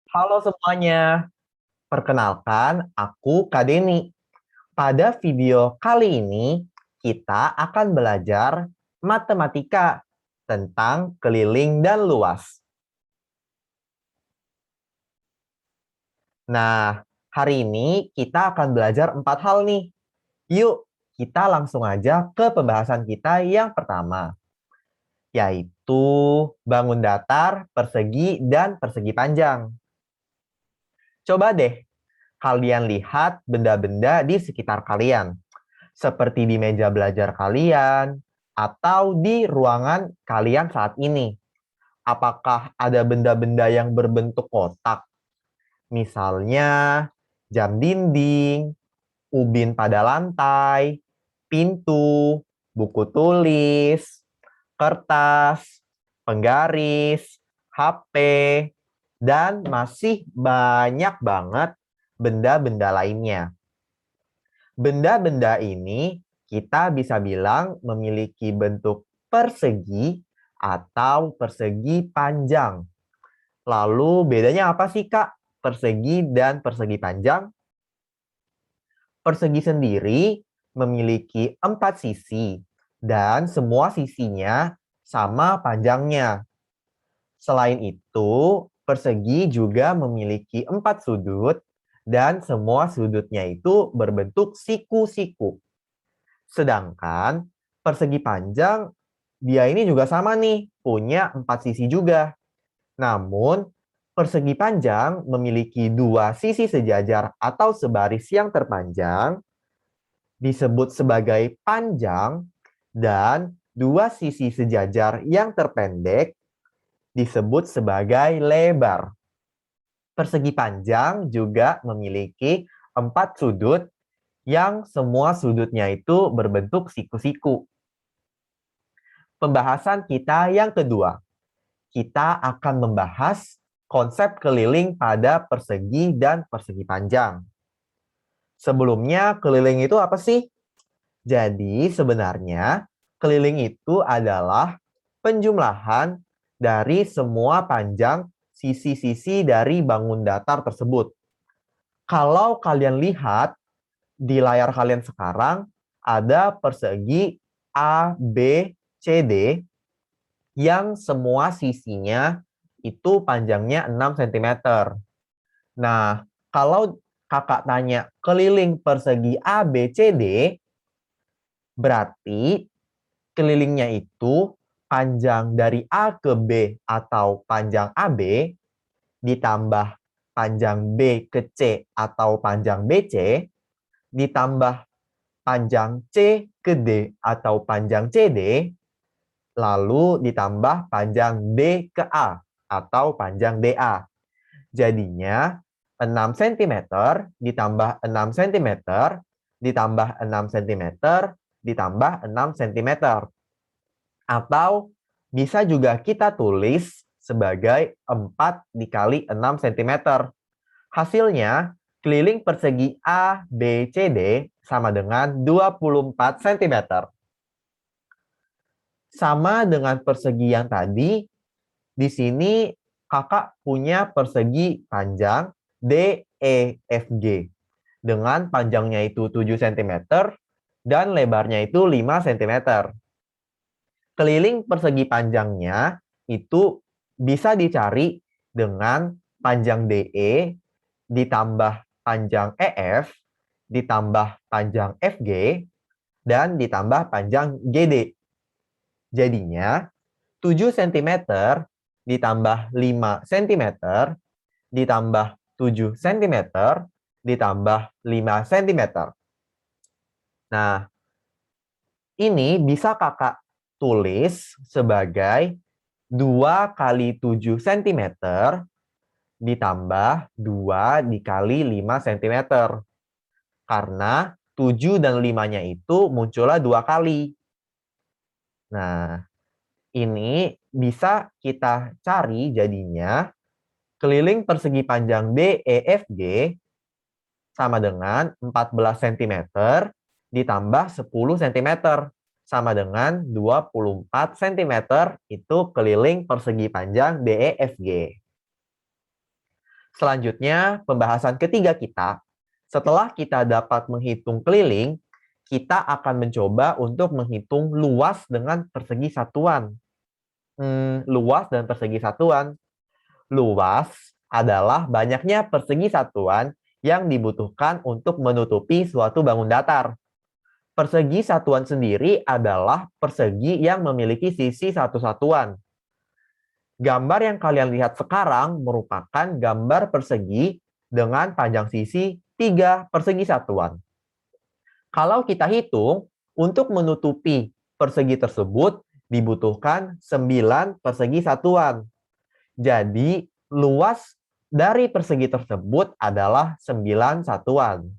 Halo semuanya, perkenalkan aku Kak Deni. Pada video kali ini, kita akan belajar matematika tentang keliling dan luas. Nah, hari ini kita akan belajar 4 hal nih. Yuk, kita langsung aja ke pembahasan kita yang pertama, yaitu bangun datar, persegi, dan persegi panjang. Coba deh kalian lihat benda-benda di sekitar kalian, seperti di meja belajar kalian atau di ruangan kalian saat ini. Apakah ada benda-benda yang berbentuk kotak? Misalnya jam dinding, ubin pada lantai, pintu, buku tulis, kertas, penggaris, HP, dan masih banyak banget benda-benda lainnya. Benda-benda ini kita bisa bilang memiliki bentuk persegi atau persegi panjang. Lalu bedanya apa sih Kak? Persegi dan persegi panjang? Persegi sendiri memiliki 4 sisi dan semua sisinya sama panjangnya. Selain itu, persegi juga memiliki 4 sudut dan semua sudutnya itu berbentuk siku-siku. Sedangkan persegi panjang, dia ini juga sama nih, punya 4 sisi juga. Namun, persegi panjang memiliki 2 sisi sejajar atau sebaris yang terpanjang, disebut sebagai panjang, dan 2 sisi sejajar yang terpendek, disebut sebagai lebar. Persegi panjang juga memiliki 4 sudut yang semua sudutnya itu berbentuk siku-siku. Pembahasan kita yang kedua, kita akan membahas konsep keliling pada persegi dan persegi panjang. Sebelumnya, keliling itu apa sih? Jadi, sebenarnya keliling itu adalah penjumlahan dari semua panjang sisi-sisi dari bangun datar tersebut. Kalau kalian lihat di layar kalian sekarang, ada persegi A, B, C, D yang semua sisinya itu panjangnya 6 cm. Nah, kalau kakak tanya keliling persegi A, B, C, D, berarti kelilingnya itu panjang dari A ke B atau panjang AB ditambah panjang B ke C atau panjang BC ditambah panjang C ke D atau panjang CD, lalu ditambah panjang D ke A atau panjang DA. Jadinya 6 cm ditambah 6 cm ditambah 6 cm ditambah 6 cm. Atau bisa juga kita tulis sebagai 4 dikali 6 cm. Hasilnya, keliling persegi A, B, C, D sama dengan 24 cm. Sama dengan persegi yang tadi, di sini kakak punya persegi panjang DEFG. Dengan panjangnya itu 7 cm dan lebarnya itu 5 cm. Keliling persegi panjangnya itu bisa dicari dengan panjang DE ditambah panjang EF ditambah panjang FG dan ditambah panjang GD. Jadinya 7 cm ditambah 5 cm ditambah 7 cm ditambah 5 cm. Nah, ini bisa kakak tulis sebagai 2 kali 7 cm ditambah 2 dikali 5 cm. Karena 7 dan 5-nya itu munculnya 2 kali. Nah, ini bisa kita cari jadinya keliling persegi panjang DEFG sama dengan 14 cm ditambah 10 cm sama dengan 24 cm itu keliling persegi panjang DEFG. Selanjutnya, pembahasan ketiga kita. Setelah kita dapat menghitung keliling, kita akan mencoba untuk menghitung luas dengan persegi satuan. Luas dan persegi satuan. Luas adalah banyaknya persegi satuan yang dibutuhkan untuk menutupi suatu bangun datar. Persegi satuan sendiri adalah persegi yang memiliki sisi satu satuan. Gambar yang kalian lihat sekarang merupakan gambar persegi dengan panjang sisi 3 persegi satuan. Kalau kita hitung, untuk menutupi persegi tersebut dibutuhkan 9 persegi satuan. Jadi, luas dari persegi tersebut adalah 9 satuan.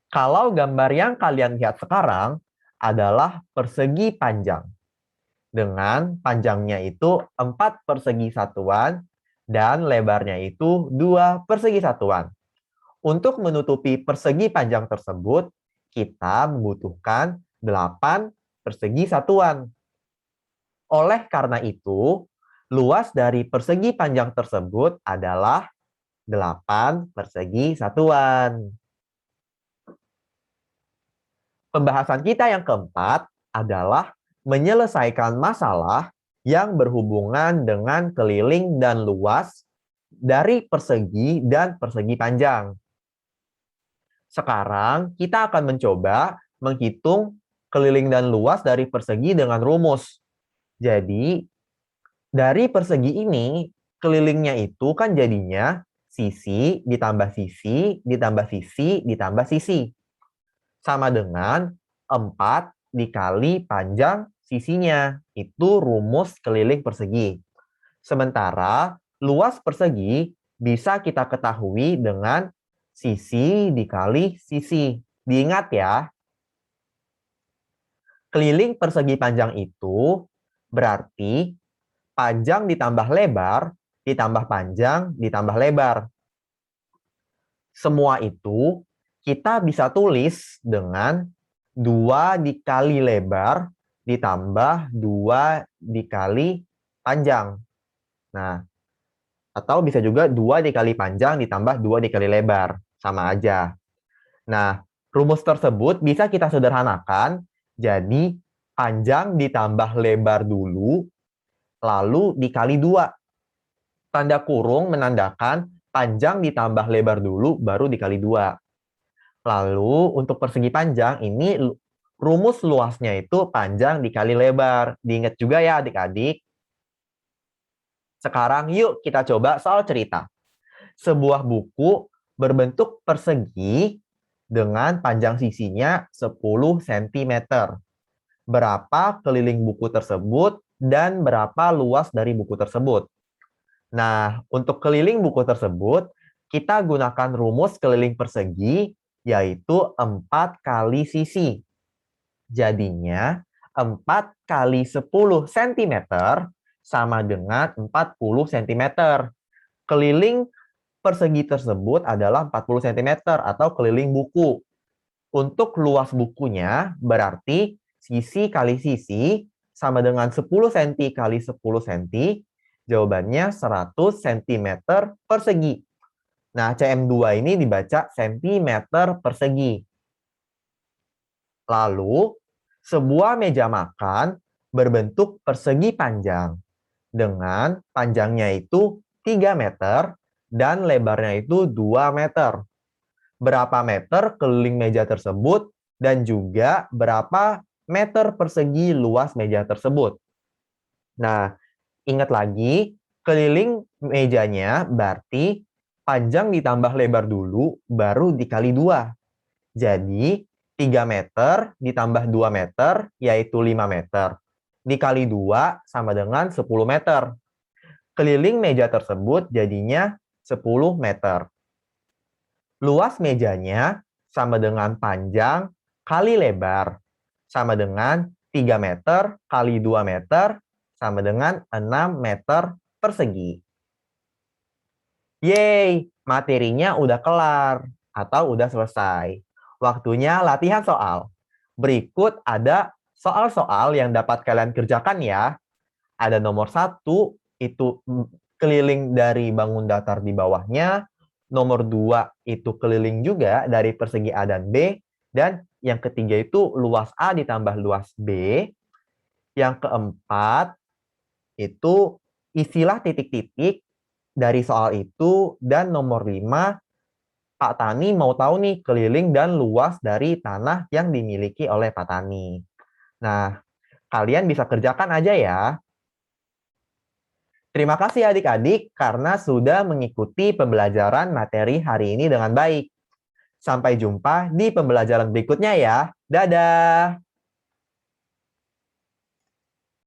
Kalau gambar yang kalian lihat sekarang adalah persegi panjang. Dengan panjangnya itu 4 persegi satuan dan lebarnya itu 2 persegi satuan. Untuk menutupi persegi panjang tersebut, kita membutuhkan 8 persegi satuan. Oleh karena itu, luas dari persegi panjang tersebut adalah 8 persegi satuan. Pembahasan kita yang keempat adalah menyelesaikan masalah yang berhubungan dengan keliling dan luas dari persegi dan persegi panjang. Sekarang kita akan mencoba menghitung keliling dan luas dari persegi dengan rumus. Jadi, dari persegi ini, kelilingnya itu kan jadinya sisi ditambah sisi ditambah sisi ditambah sisi. Sama dengan 4 dikali panjang sisinya. Itu rumus keliling persegi. Sementara luas persegi bisa kita ketahui dengan sisi dikali sisi. Diingat ya, keliling persegi panjang itu berarti panjang ditambah lebar ditambah panjang ditambah lebar. Semua itu kita bisa tulis dengan 2 dikali lebar ditambah 2 dikali panjang. Nah, atau bisa juga 2 dikali panjang ditambah 2 dikali lebar. Sama aja. Nah, rumus tersebut bisa kita sederhanakan. Jadi, panjang ditambah lebar dulu, lalu dikali 2. Tanda kurung menandakan panjang ditambah lebar dulu, baru dikali 2. Lalu, untuk persegi panjang, ini rumus luasnya itu panjang dikali lebar. Diingat juga ya adik-adik. Sekarang yuk kita coba soal cerita. Sebuah buku berbentuk persegi dengan panjang sisinya 10 cm. Berapa keliling buku tersebut dan berapa luas dari buku tersebut? Nah, untuk keliling buku tersebut, kita gunakan rumus keliling persegi, yaitu 4 kali sisi. Jadinya, 4 kali 10 cm sama dengan 40 cm. Keliling persegi tersebut adalah 40 cm atau keliling buku. Untuk luas bukunya berarti sisi kali sisi sama dengan 10 cm kali 10 cm. Jawabannya 100 cm persegi. Nah, CM2 ini dibaca cm persegi. Lalu, sebuah meja makan berbentuk persegi panjang. Dengan panjangnya itu 3 meter dan lebarnya itu 2 meter. Berapa meter keliling meja tersebut dan juga berapa meter persegi luas meja tersebut. Nah, ingat lagi, keliling mejanya berarti panjang ditambah lebar dulu, baru dikali 2. Jadi, 3 meter ditambah 2 meter, yaitu 5 meter. Dikali 2 sama dengan 10 meter. Keliling meja tersebut jadinya 10 meter. Luas mejanya sama dengan panjang kali lebar. Sama dengan 3 meter kali 2 meter sama dengan 6 meter persegi. Yeay, materinya udah kelar atau udah selesai. Waktunya latihan soal. Berikut ada soal-soal yang dapat kalian kerjakan ya. Ada nomor 1, itu keliling dari bangun datar di bawahnya. Nomor 2 itu keliling juga dari persegi A dan B. Dan yang ketiga itu luas A ditambah luas B. Yang keempat itu isilah titik-titik dari soal itu. Dan nomor 5, Pak Tani mau tahu nih keliling dan luas dari tanah yang dimiliki oleh Pak Tani. Nah, kalian bisa kerjakan aja ya. Terima kasih adik-adik karena sudah mengikuti pembelajaran materi hari ini dengan baik. Sampai jumpa di pembelajaran berikutnya ya. Dadah!